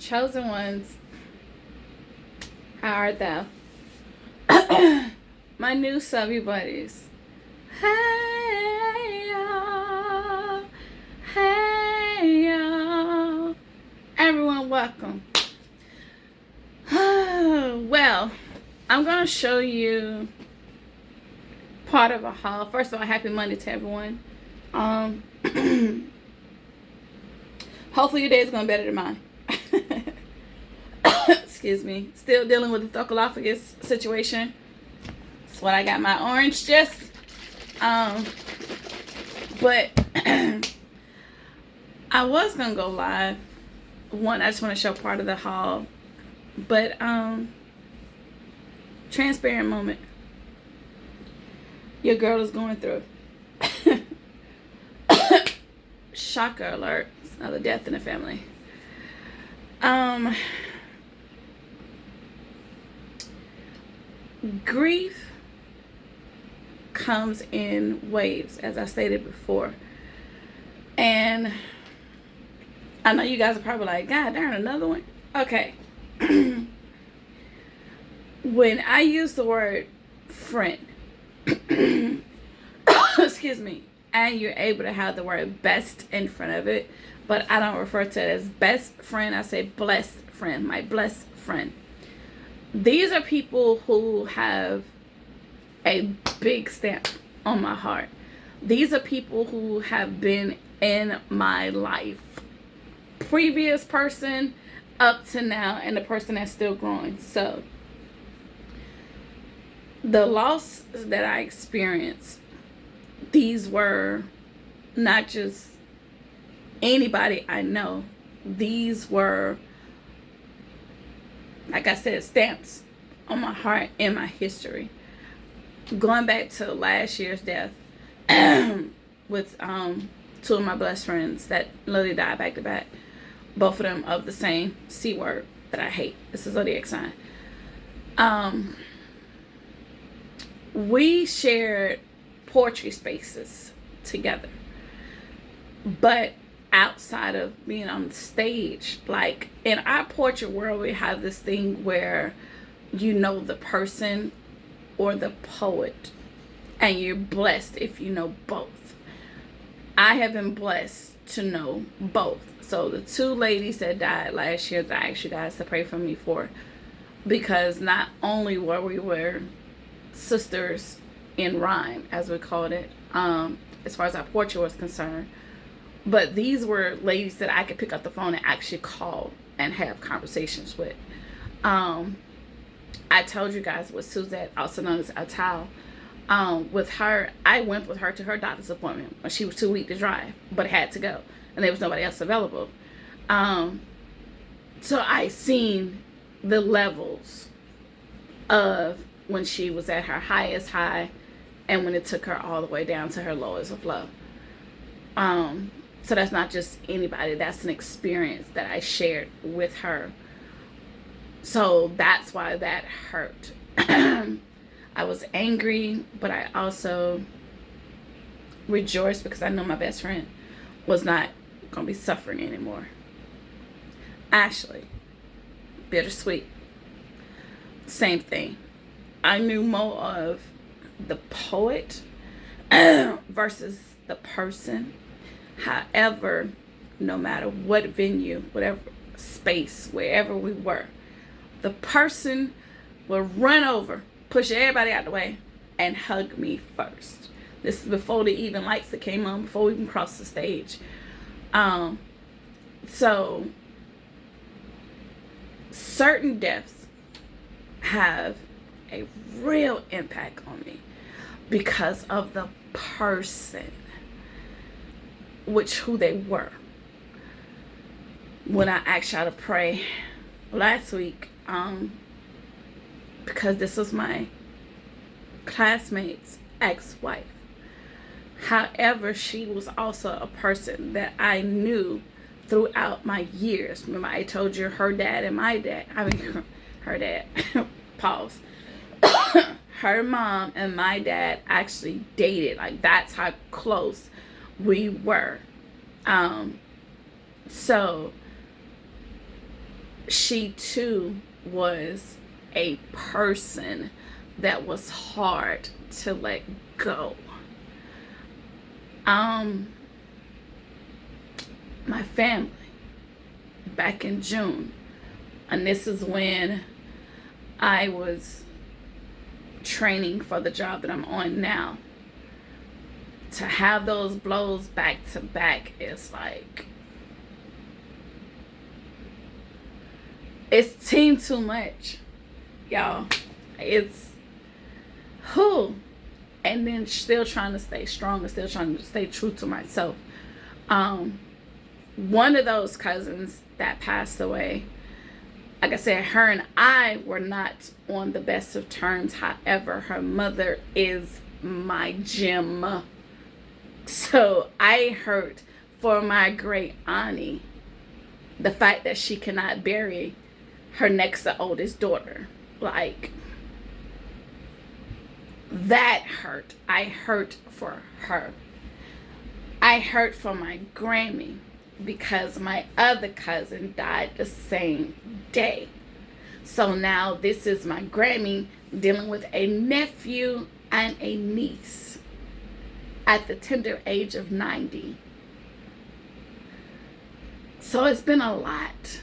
chosen ones, how art thou? My new subby buddies. Hey y'all, hey y'all. Everyone, welcome. Well, I'm gonna show you part of a haul. First of all, happy Monday to everyone. Hopefully your day is going better than mine. Excuse me. Still dealing with the thocalophagus situation. That's what I got my orange just. But I was gonna go live. One, I just want to show part of the haul. But transparent moment. Your girl is going through. Shocker alert. It's another death in the family. Grief comes in waves, as I stated before. And I know you guys are probably like, God darn, another one. Okay. When I use the word friend, excuse me, and you're able to have the word best in front of it, but I don't refer to it as best friend. I say blessed friend, my blessed friend. These are people who have a big stamp on my heart. These are people who have been in my life, previous person up to now, and the person that's still growing. So the loss that I experienced, these were not just anybody I know. These were, like I said, stamps on my heart and my history. Going back to last year's death with two of my best friends that literally died back to back. Both of them of the same C word that I hate. It's a zodiac sign. We shared poetry spaces together. But outside of being on the stage, like in our poetry world, we have this thing where you know the person or the poet, and you're blessed if you know both. I have been blessed to know both. So the two ladies that died last year that I asked you guys to pray for me for, because not only were we sisters in rhyme, as we called it, as far as our poetry was concerned, but these were ladies that I could pick up the phone and actually call and have conversations with. I told you guys with Suzette, also known as Atal. With her, I went with her to her doctor's appointment when she was too weak to drive, but had to go, and there was nobody else available. So I seen the levels of when she was at her highest high and when it took her all the way down to her lowest of low. So that's not just anybody, that's an experience that I shared with her. So that's why that hurt. I was angry, but I also rejoiced because I know my best friend was not going to be suffering anymore. Ashley, bittersweet. Same thing. I knew more of the poet versus the person. However, no matter what venue, whatever space, wherever we were, the person would run over, push everybody out the way, and hug me first. This is before the even lights that came on, before we even crossed the stage. So certain deaths have a real impact on me because of the person, who they were. When I asked y'all to pray last week, because this was my classmate's ex-wife. However, she was also a person that I knew throughout my years. Remember, I told you her dad and my dad, her dad, pause. Her mom and my dad actually dated. Like, that's how close we were. So she too was a person that was hard to let go. My family, back in June, and this is when I was training for the job that I'm on now. To have those blows back to back is like, it's team too much, y'all. It's who, and then still trying to stay strong and still trying to stay true to myself. One of those cousins that passed away, like I said, her and I were not on the best of terms. However, her mother is my gem. So I hurt for my great auntie the fact that she cannot bury her next to oldest daughter. Like, that hurt. I hurt for her. I hurt for my Grammy because my other cousin died the same day. So now this is my Grammy dealing with a nephew and a niece at the tender age of 90. So it's been a lot.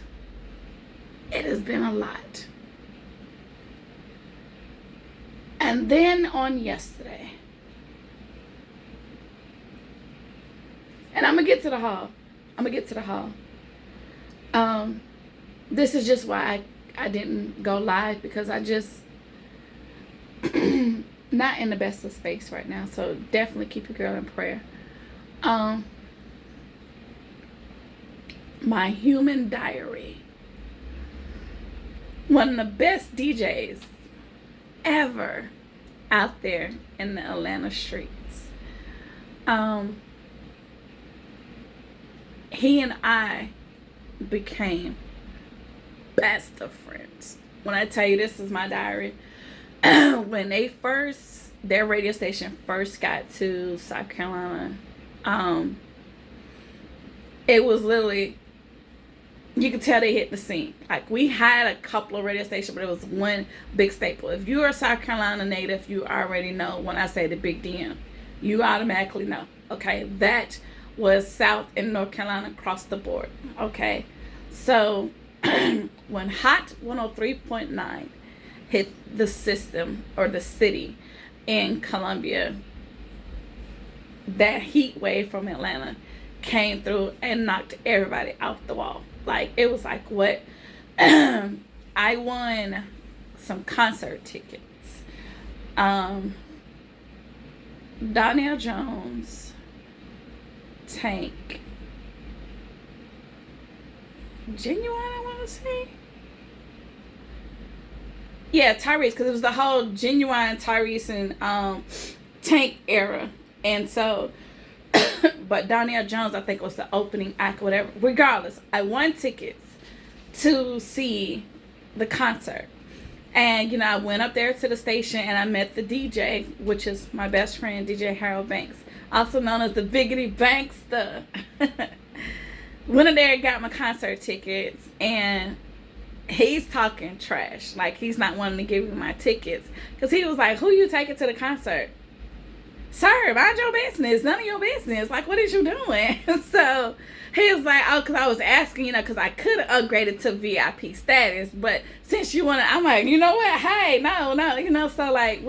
It has been a lot. And then on yesterday, and I'm going to get to the haul. This is just why I didn't go live, because I just not in the best of space right now. So definitely keep your girl in prayer. My human diary. One of the best DJs ever out there in the Atlanta streets. He and I became best of friends. When I tell you this is my diary, when their radio station first got to South Carolina, it was literally, you could tell they hit the scene. Like, we had a couple of radio stations, but it was one big staple. If you're a South Carolina native, you already know when I say the Big DM. You automatically know. Okay, that was South and North Carolina across the board. Okay, so when Hot 103.9 hit the system or the city in Columbia, that heat wave from Atlanta came through and knocked everybody off the wall. Like, it was like, what? I won some concert tickets. Donnell Jones, Tank, Genuine, I want to say. Yeah, Tyrese, because it was the whole Genuine, Tyrese, and Tank era. And so, but Donnell Jones, I think, was the opening act, whatever. Regardless, I won tickets to see the concert. And, I went up there to the station and I met the DJ, which is my best friend, DJ Harold Banks, also known as the Biggity Bankster. Went in there and got my concert tickets, and he's talking trash. Like, he's not wanting to give me my tickets, because he was like, who you taking to the concert? Sir, mind your business. None of your business. Like, what is you doing? So he was like, oh, because I was asking, because I could have upgraded to VIP status, but since you want to, I'm like, you know what? Hey, no, so like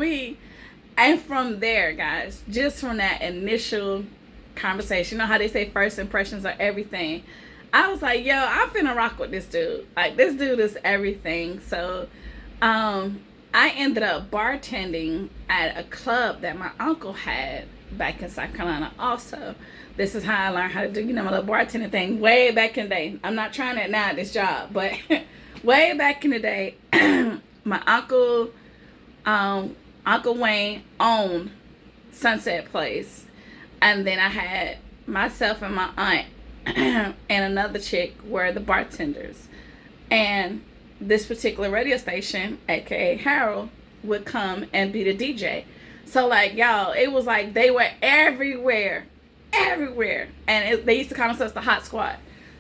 and from there, guys, just from that initial conversation, how they say first impressions are everything, I was like, yo, I'm finna rock with this dude. Like, this dude is everything. So I ended up bartending at a club that my uncle had back in South Carolina also. This is how I learned how to do, my little bartending thing way back in the day. I'm not trying it now at this job, but way back in the day, my uncle, Uncle Wayne owned Sunset Place. And then I had myself and my aunt and another chick were the bartenders. And this particular radio station, aka Harold, would come and be the DJ. So, like, y'all, it was like they were everywhere. And they used to call themselves the Hot Squad.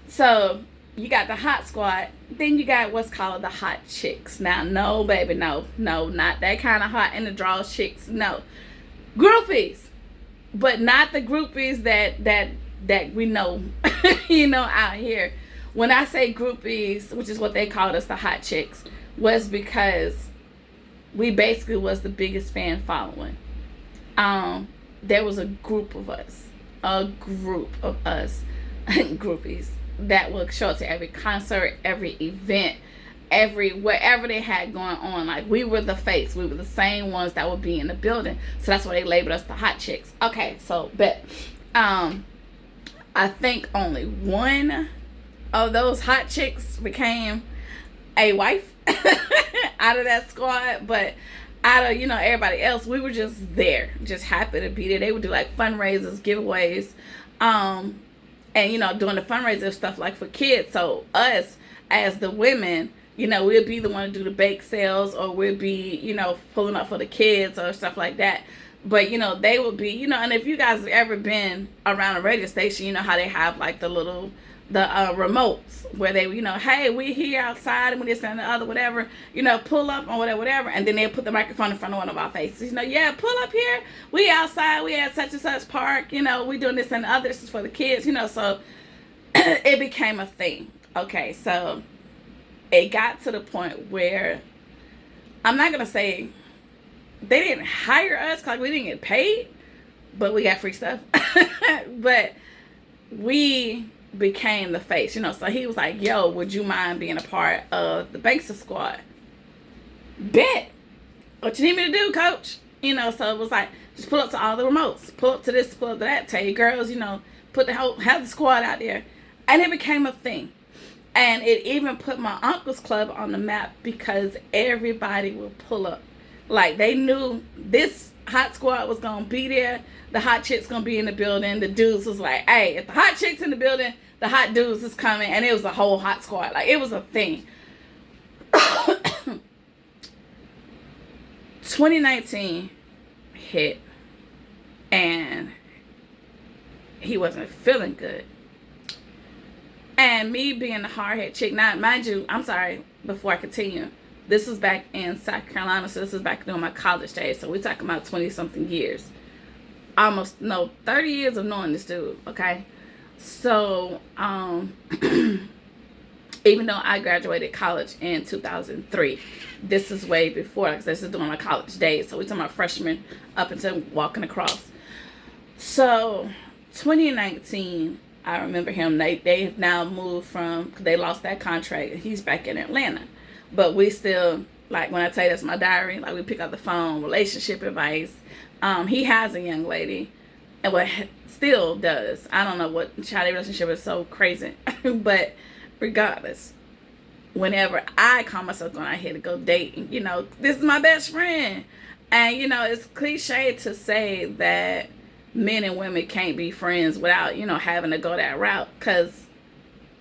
So you got the hot squad, then you got what's called the hot chicks. Now, no, baby, no, not that kind of hot in the draws chicks. No, groupies, but not the groupies that we know, out here. When I say groupies, which is what they called us, the hot chicks, was because we basically was the biggest fan following. There was a group of us, groupies that would show up to every concert, every event, wherever they had going on. Like, we were the face. We were the same ones that would be in the building. So that's why they labeled us the hot chicks. Okay, so but I think only one of those hot chicks became a wife out of that squad, but out of everybody else, we were just there, just happy to be there. They would do like fundraisers, giveaways, and doing the fundraiser stuff like for kids. So us as the women, we'll be the one to do the bake sales, or we'll be pulling up for the kids or stuff like that. But they would be and if you guys have ever been around a radio station, you know how they have like the remotes where they hey, we're here outside and we this and the other, whatever, pull up or whatever, and then they'll put the microphone in front of one of our faces, yeah, pull up here, we outside, we at such and such park, we doing this and the other, this is for the kids, so it became a thing. Okay, so it got to the point where I'm not gonna say they didn't hire us because we didn't get paid, but we got free stuff. But we became the face, so he was like, yo, would you mind being a part of the Bankster squad? Bet. What you need me to do, coach? So it was like, just pull up to all the remotes, pull up to this, pull up to that, tell your girls, put have the squad out there. And it became a thing. And it even put my uncle's club on the map because everybody would pull up. Like, they knew this hot squad was going to be there. The hot chicks going to be in the building. The dudes was like, hey, if the hot chicks in the building, the hot dudes is coming. And it was a whole hot squad. Like, it was a thing. 2019 hit. And he wasn't feeling good. And me being the hard-head chick. Now, mind you, I'm sorry, before I continue. This was back in South Carolina, so this was back during my college days. So we're talking about 20-something years. 30 years of knowing this dude, okay? So, even though I graduated college in 2003, this is way before, because this is during my college days. So we're talking about freshman up until walking across. So, 2019, I remember him. They have now moved from, because they lost that contract. He's back in Atlanta. But we still, like, when I tell you that's my diary, like, we pick up the phone, relationship advice. He has a young lady, and what still does. I don't know what child relationship is so crazy. But regardless, whenever I call myself going out here to go date, this is my best friend. And, it's cliche to say that men and women can't be friends without, having to go that route. Because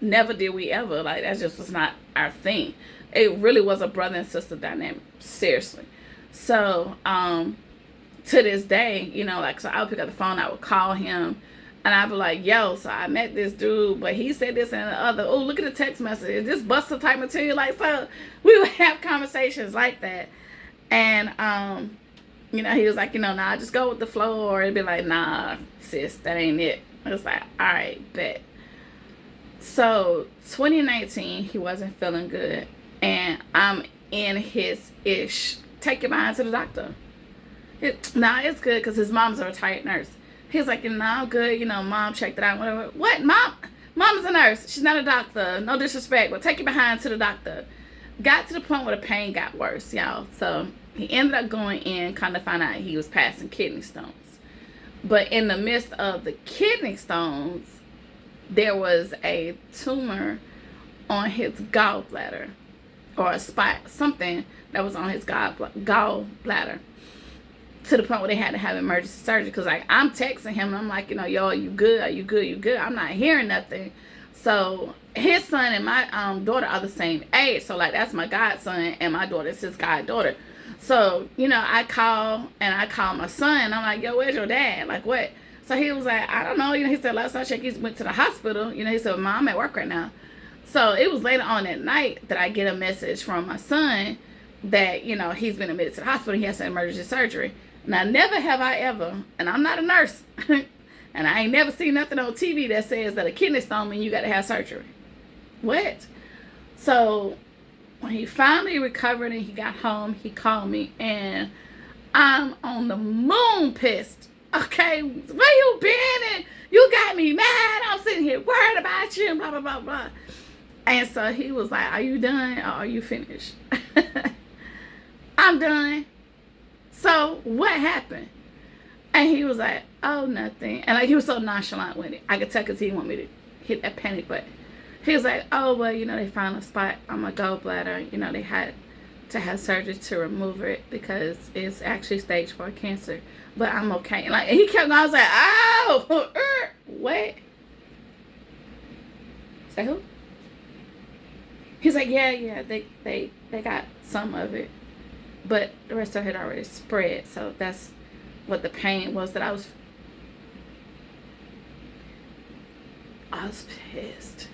never did we ever. Like, that just was not our thing. It really was a brother and sister dynamic. Seriously. So, to this day, so I would pick up the phone, I would call him, and I'd be like, yo, so I met this dude, but he said this and the other. Oh, look at the text message. Is this Buster type material? Like, so we would have conversations like that. And, he was like, nah, just go with the flow. Or it'd be like, nah, sis, that ain't it. I was like, all right, bet. So, 2019, he wasn't feeling good. And I'm in his ish. Take your mind to the doctor. It's good because his mom's a retired nurse. He's like, I'm good. Mom checked it out. Whatever. What? Mom is a nurse. She's not a doctor. No disrespect, but take your behind to the doctor. Got to the point where the pain got worse, y'all. So he ended up going in, kind of found out he was passing kidney stones. But in the midst of the kidney stones, there was a tumor on his gallbladder, or a spot, something that was on his gallbladder, to the point where they had to have emergency surgery. Because, like, I'm texting him and I'm like, yo, are you good? Are you good? You good? I'm not hearing nothing. So his son and my daughter are the same age. So, like, that's my godson, and my daughter is his goddaughter. So, I call my son. I'm like, yo, where's your dad? Like, what? So he was like, I don't know. He said, last time I checked, he went to the hospital. He said, Mom, I'm at work right now. So it was later on at night that I get a message from my son that, you know, he's been admitted to the hospital. He has some emergency surgery. Now, never have I ever, and I'm not a nurse, and I ain't never seen nothing on TV that says that a kidney stone means you got to have surgery. What? So when he finally recovered and he got home, he called me, and I'm on the moon pissed. Okay, where you been? And you got me mad. I'm sitting here worried about you and blah, blah, blah, blah. And so he was like, are you done or are you finished? I'm done. So what happened? And he was like, oh, nothing. And like he was so nonchalant with it. I could tell because he didn't want me to hit that panic button. He was like, oh, well, you know, they found a spot on my gallbladder. You know, they had to have surgery to remove it because it's actually stage 4 cancer. But I'm okay. And like he kept going, I was like, oh, what? Say who? He's like, yeah, they got some of it. But the rest of it had already spread. So that's what the pain was that I was pissed.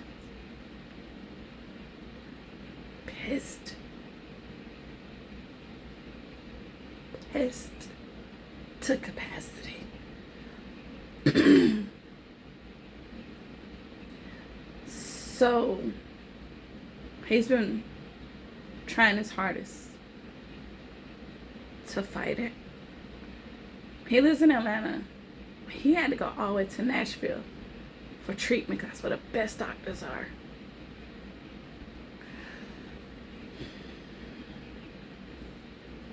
Pissed to capacity. So he's been trying his hardest to fight it. He lives in Atlanta. He had to go all the way to Nashville for treatment because that's where the best doctors are.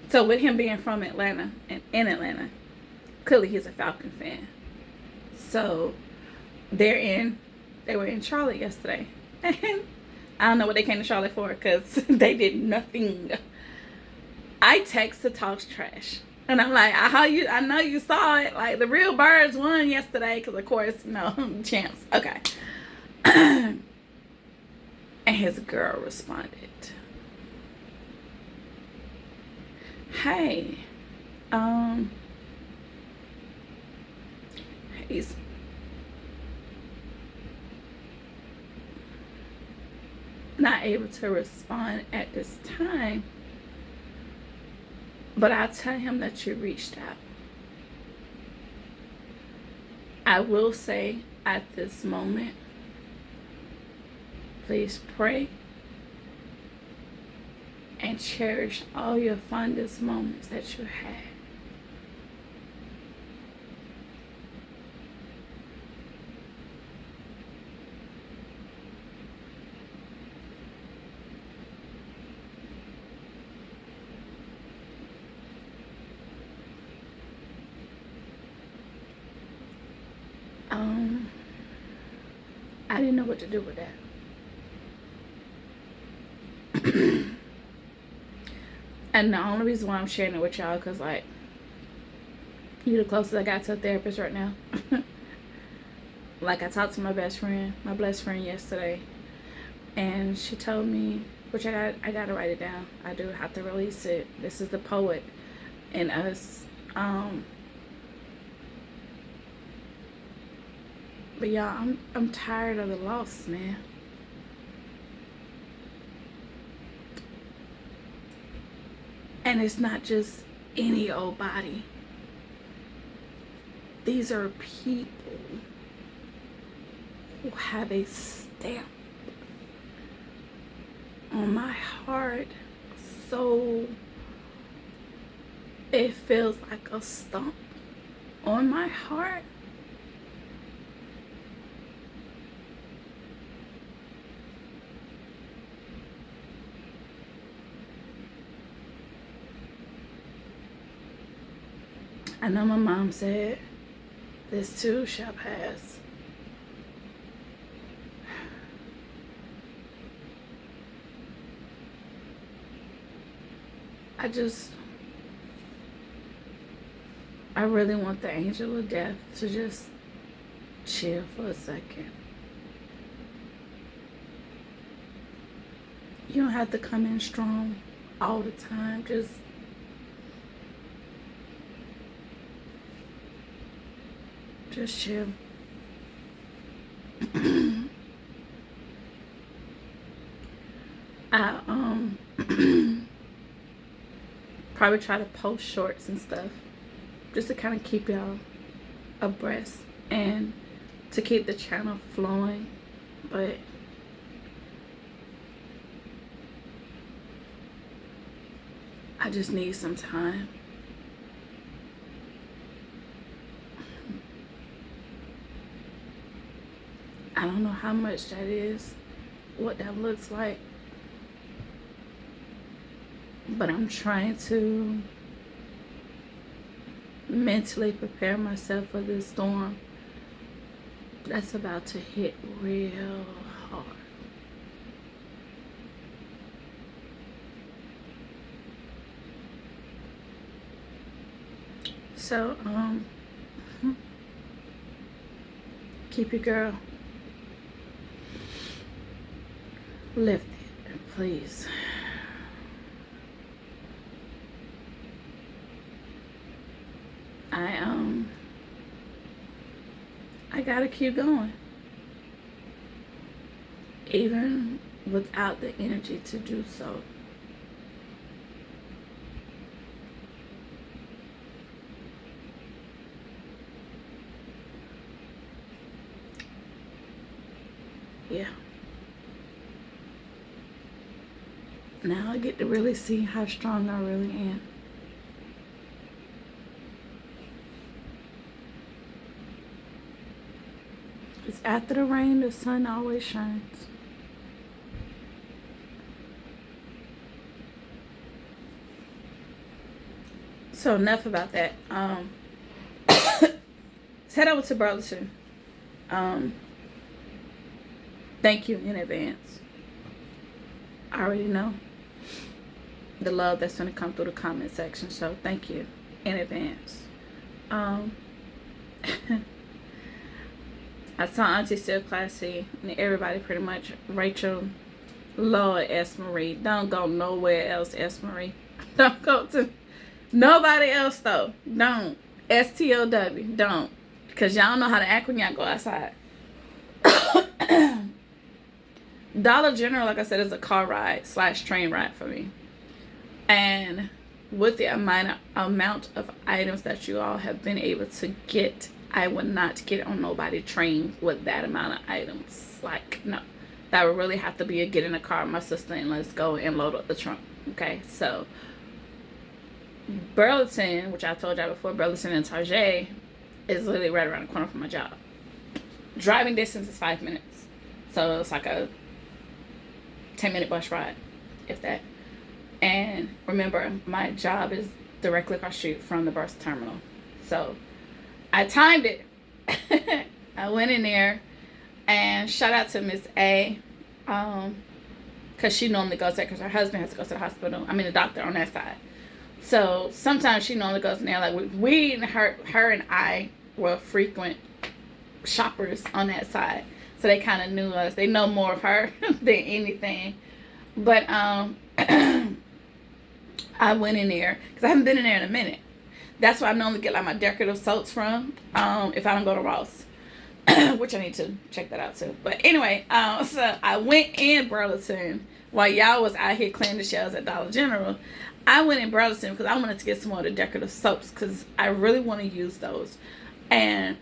So with him being from Atlanta and in Atlanta, clearly he's a Falcon fan. So they were in Charlotte yesterday. And I don't know what they came to Charlotte for because they did nothing. I text to talk trash. And I'm like, I know you saw it. Like, the real birds won yesterday because, of course, champs. Okay. And his girl responded, hey, he's not able to respond at this time, but I'll tell him that you reached out. I will say at this moment, please pray and cherish all your fondest moments that you had. I didn't know what to do with that. And the only reason why I'm sharing it with y'all, because, like, you the closest I got to a therapist right now. Like, I talked to my best friend yesterday, and she told me, which I gotta write it down. I do have to release it. This is the poet in us. But y'all, I'm tired of the loss, man. And it's not just any old body. These are people who have a stamp on my heart. So it feels like a stump on my heart. I know my mom said, this too shall pass. I really want the angel of death to just chill for a second. You don't have to come in strong all the time. Just chill. I probably try to post shorts and stuff just to kind of keep y'all abreast and to keep the channel flowing. But I just need some time. I don't know how much that is, what that looks like, but I'm trying to mentally prepare myself for this storm that's about to hit real hard. So, keep your girl lifted, please. I gotta keep going, even without the energy to do so. Yeah. Now I get to really see how strong I really am. Because after the rain, the sun always shines. So enough about that. Let's head over to Burleson. Thank you in advance. I already know the love that's going to come through the comment section. So thank you in advance. I saw Auntie Still Classy and everybody pretty much. Rachel, Lord, S. Marie. Don't go nowhere else, S. Marie. Don't go to nobody else though. Don't. STOW. Don't. Because y'all know how to act when y'all go outside. Dollar General, like I said, is a car ride / train ride for me. And with the amount of items that you all have been able to get, I would not get on nobody train with that amount of items. Like, no. That would really have to be a get in the car with my sister and let's go and load up the trunk. Okay, so Burlington, which I told y'all before, Burlington and Target is literally right around the corner from my job. Driving distance is 5 minutes. So it's like a 10-minute bus ride, if that. And remember, my job is directly across the street from the bus terminal. So I timed it. I went in there and shout out to Miss A. Because she normally goes there because her husband has to go to the hospital. I mean, the doctor on that side. So sometimes she normally goes in there. Like her and I were frequent shoppers on that side. So they kind of knew us. They know more of her than anything. But I went in there because I haven't been in there in a minute. That's where I normally get like my decorative soaps from if I don't go to Ross. Which I need to check that out too. But anyway, so I went in Burlington while y'all was out here cleaning the shelves at Dollar General. I went in Burlington because I wanted to get some more of the decorative soaps because I really want to use those. And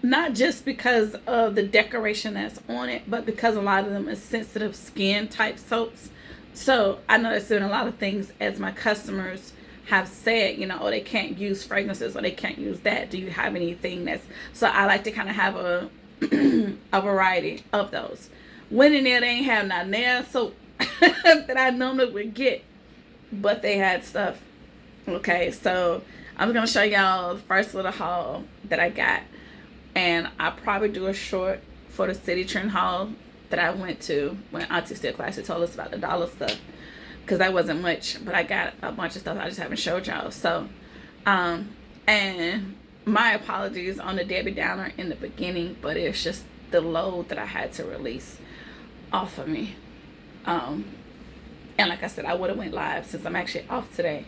not just because of the decoration that's on it, but because a lot of them is sensitive skin type soaps. So I know that's doing a lot of things, as my customers have said, oh, they can't use fragrances or they can't use that. Do you have anything that's... So I like to kind of have a a variety of those. Went in there, they ain't have not nail soap that I normally would get, but they had stuff. Okay, so I'm going to show y'all the first little haul that I got. And I'll probably do a short for the City Trend haul that I went to when Auntie Still Classy told us about the dollar stuff. Because that wasn't much, but I got a bunch of stuff I just haven't showed y'all. So, and my apologies on the Debbie Downer in the beginning, but it's just the load that I had to release off of me. And like I said, I would have went live since I'm actually off today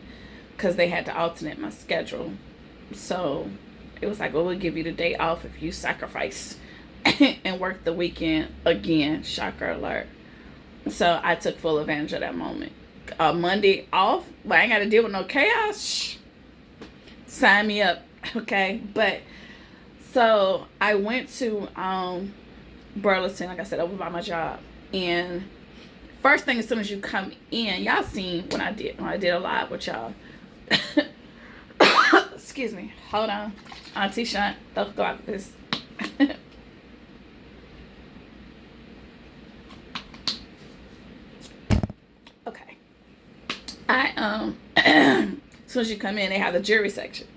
because they had to alternate my schedule. So it was like, well, we'll give you the day off if you sacrifice and work the weekend again. Shocker alert. So I took full advantage of that moment. Monday off, but I ain't got to deal with no chaos. Shh. Sign me up, okay? But so I went to Burleson, like I said, over by my job, and first thing as soon as you come in, y'all seen when I did a live with y'all. Excuse me. Hold on, Auntie Shunt, don't go out this. Okay. As soon as you come in, they have the jewelry section.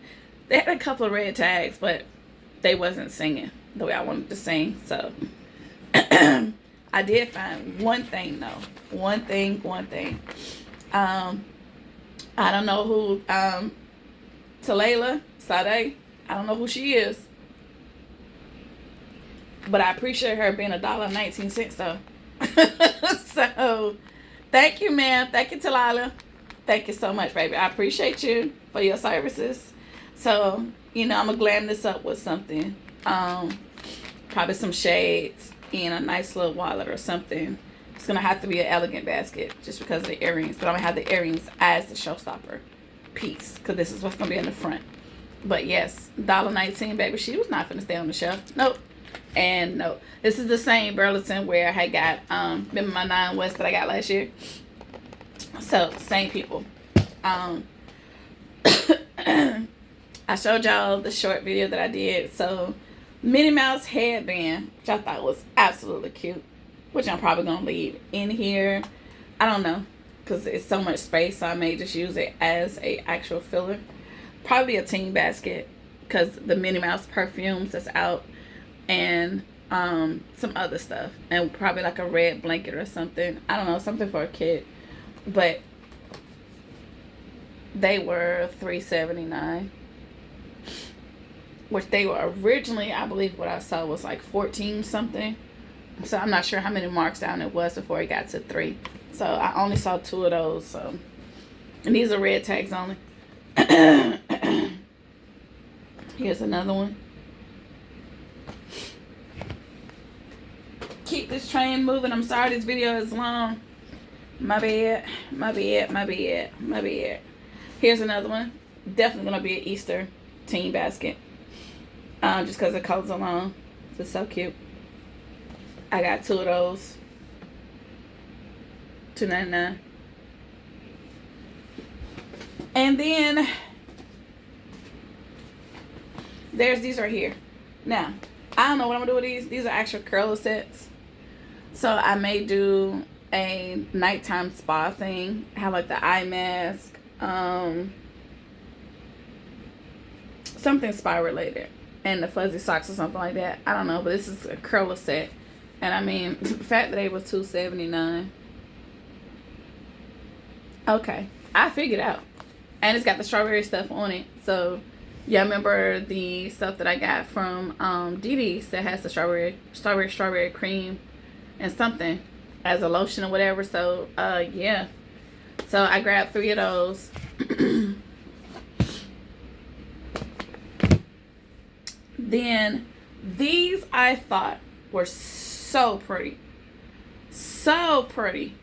They had a couple of red tags, but they wasn't singing the way I wanted to sing. So I did find one thing though. One thing. I don't know who Talayla Sade. I don't know who she is. But I appreciate her being $1.19 though. So thank you, ma'am. Thank you, Talila. Thank you so much, baby. I appreciate you for your services. So, I'm gonna glam this up with something. Probably some shades and a nice little wallet or something. It's gonna have to be an elegant basket just because of the earrings. But I'm gonna have the earrings as the showstopper piece because this is what's gonna be in the front. But yes, $1.19, baby. She was not gonna stay on the shelf. Nope. And no, this is the same Burlington where I had got remember my 9 West that I got last year. So same people. I showed y'all the short video that I did. So Minnie Mouse headband, which I thought was absolutely cute, which I'm probably gonna leave in here. I don't know, because it's so much space, so I may just use it as a actual filler. Probably a teen basket because the Minnie Mouse perfumes that's out, and some other stuff, and probably like a red blanket or something. I don't know, something for a kid. But they were $3.79, which they were originally, I believe what I saw was like 14 something. So I'm not sure how many marks down it was before it got to 3. So I only saw 2 of those. So, and these are red tags only. Here's another one. Keep this train moving. I'm sorry this video is long. My bad. Here's another one. Definitely gonna be an Easter teen basket. Just because it goes along. It's so cute. I got 2 of those. $2.99. And then there's these right here. Now, I don't know what I'm gonna do with these. These are actual curler sets. So I may do a nighttime spa thing. Have like the eye mask. Something spa related. And the fuzzy socks or something like that. I don't know, but this is a curler set. And I mean, the fact that they was $2.79. Okay, I figured out. And it's got the strawberry stuff on it. So, yeah, remember the stuff that I got from DD's that has the strawberry cream and something as a lotion or whatever. So, yeah. So, I grabbed 3 of those. Then, these I thought were so pretty. So pretty.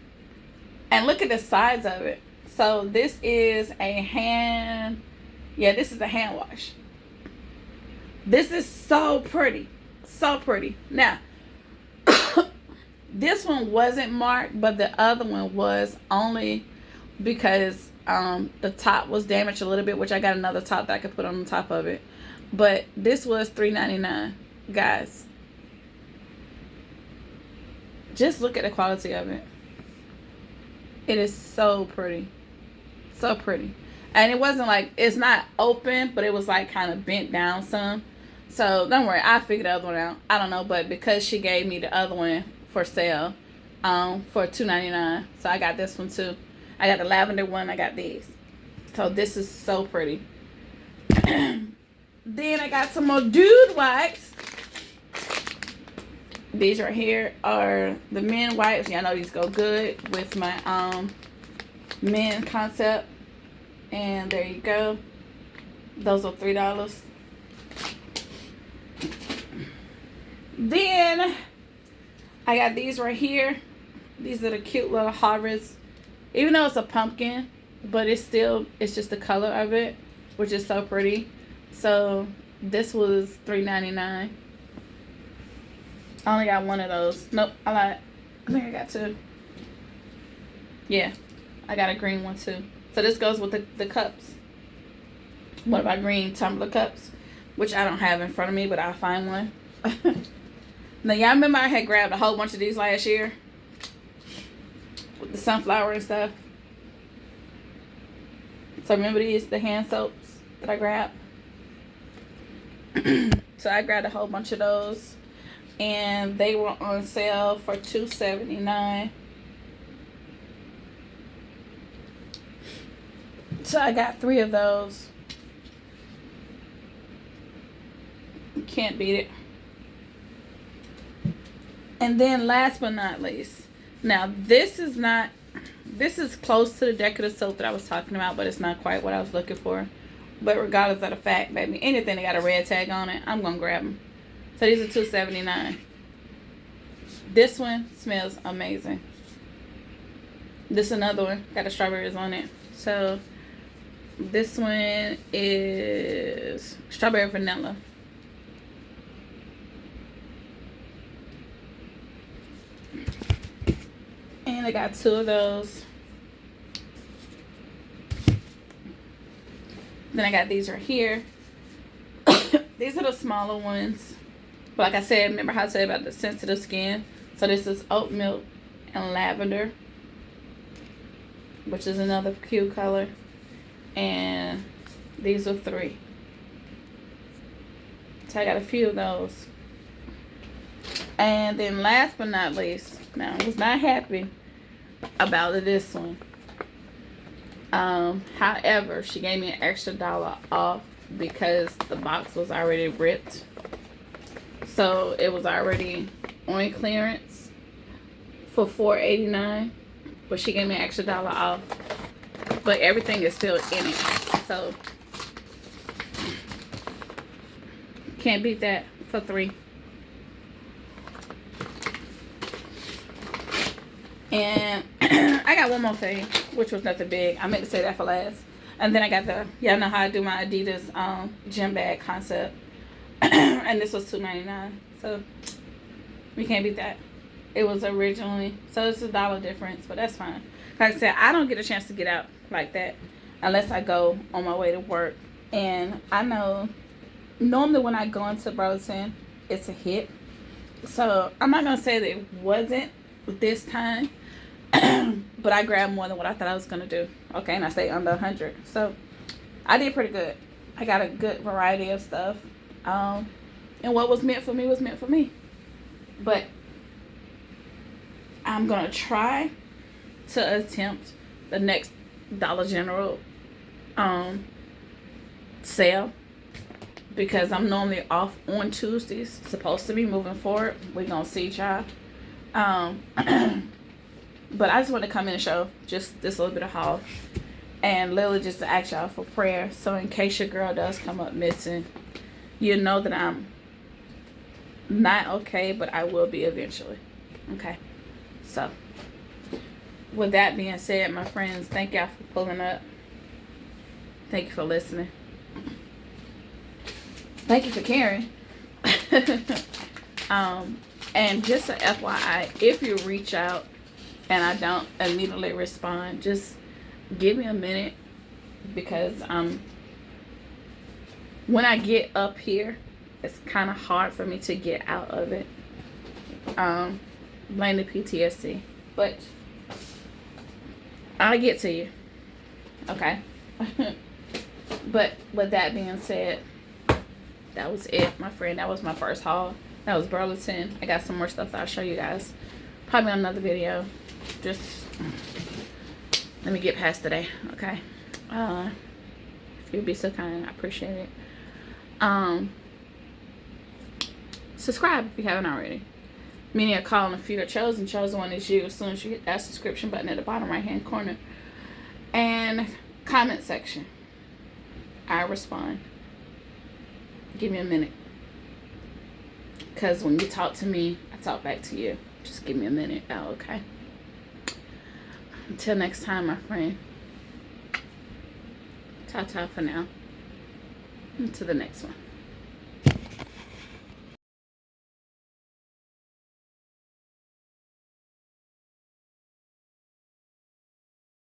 And look at the size of it. So this is a hand wash. This is so pretty. So pretty. Now, this one wasn't marked, but the other one was, only because the top was damaged a little bit, which I got another top that I could put on the top of it. But this was $3.99, guys. Just look at the quality of it. It is so pretty. So pretty. And it wasn't like, it's not open, but it was like kind of bent down some. So don't worry, I figured the other one out. I don't know, but because she gave me the other one for sale for $2.99, so I got this one too. I got the lavender one, I got these. So this is so pretty. Then I got some more dude wipes. These right here are the men wipes. Y'all know these go good with my men concept. And there you go. Those are $3. Then I got these right here. These are the cute little harvest. Even though it's a pumpkin, but it's just the color of it, which is so pretty. So this was $3.99. I only got one of those. Nope, I think I got two. Yeah, I got a green one too. So this goes with the cups. One of our green tumbler cups, which I don't have in front of me, but I'll find one. Now, y'all remember I had grabbed a whole bunch of these last year? With the sunflower and stuff. So remember these, the hand soaps that I grabbed? So I grabbed a whole bunch of those. And they were on sale for $2.79. So I got 3 of those. Can't beat it. And then last but not least, now this is close to the decorative soap that I was talking about, but it's not quite what I was looking for. But regardless of the fact, baby, anything that got a red tag on it, I'm gonna grab them. So these are $2.79. This one smells amazing. This is another one, got the strawberries on it. So this one is strawberry vanilla. And I got 2 of those. Then I got these right here. These are the smaller ones. But like I said, remember how I said about the sensitive skin? So this is oat milk and lavender, which is another cute color. And these are 3. So I got a few of those. And then last but not least, now I was not happy about this one. However, she gave me an extra $1 off because the box was already ripped. So it was already on clearance for $4.89, but she gave me an extra $1 off. But everything is still in it, so can't beat that for 3. And I got one more thing, which was nothing big. I meant to say that for last. And then I got y'all know how I do my Adidas gym bag concept. And this was $2.99. So we can't beat that. It was originally, so it's $1 difference, but that's fine. Like I said, I don't get a chance to get out like that unless I go on my way to work. And I know normally when I go into Burlington, it's a hit. So I'm not gonna say that it wasn't this time, but I grabbed more than what I thought I was gonna do. Okay, and I stayed under 100, so I did pretty good. I got a good variety of stuff, and what was meant for me was meant for me. But I'm gonna try to attempt the next Dollar General sale, because I'm normally off on Tuesdays, supposed to be moving forward. We're gonna see, y'all. But I just want to come in and show just this little bit of haul, and literally just to ask y'all for prayer. So in case your girl does come up missing, you know that I'm not okay, but I will be eventually. Okay, so with that being said, my friends, thank y'all for pulling up. Thank you for listening. Thank you for caring. And just a FYI, if you reach out and I don't immediately respond, just give me a minute, because when I get up here, it's kind of hard for me to get out of it. Blame the PTSD, but I'll get to you. Okay. But with that being said, that was it, my friend. That was my first haul. That was Burlington. I got some more stuff that I'll show you guys probably on another video. Just let me get past today, okay? If you'd be so kind, I appreciate it. Subscribe if you haven't already. Many are called, and a few are chosen. Chosen one is you. As soon as you hit that subscription button at the bottom right hand corner, and comment section, I respond. Give me a minute, because when you talk to me, I talk back to you. Just give me a minute. Oh, okay. Until next time, my friend. Ta-ta for now. Until the next one.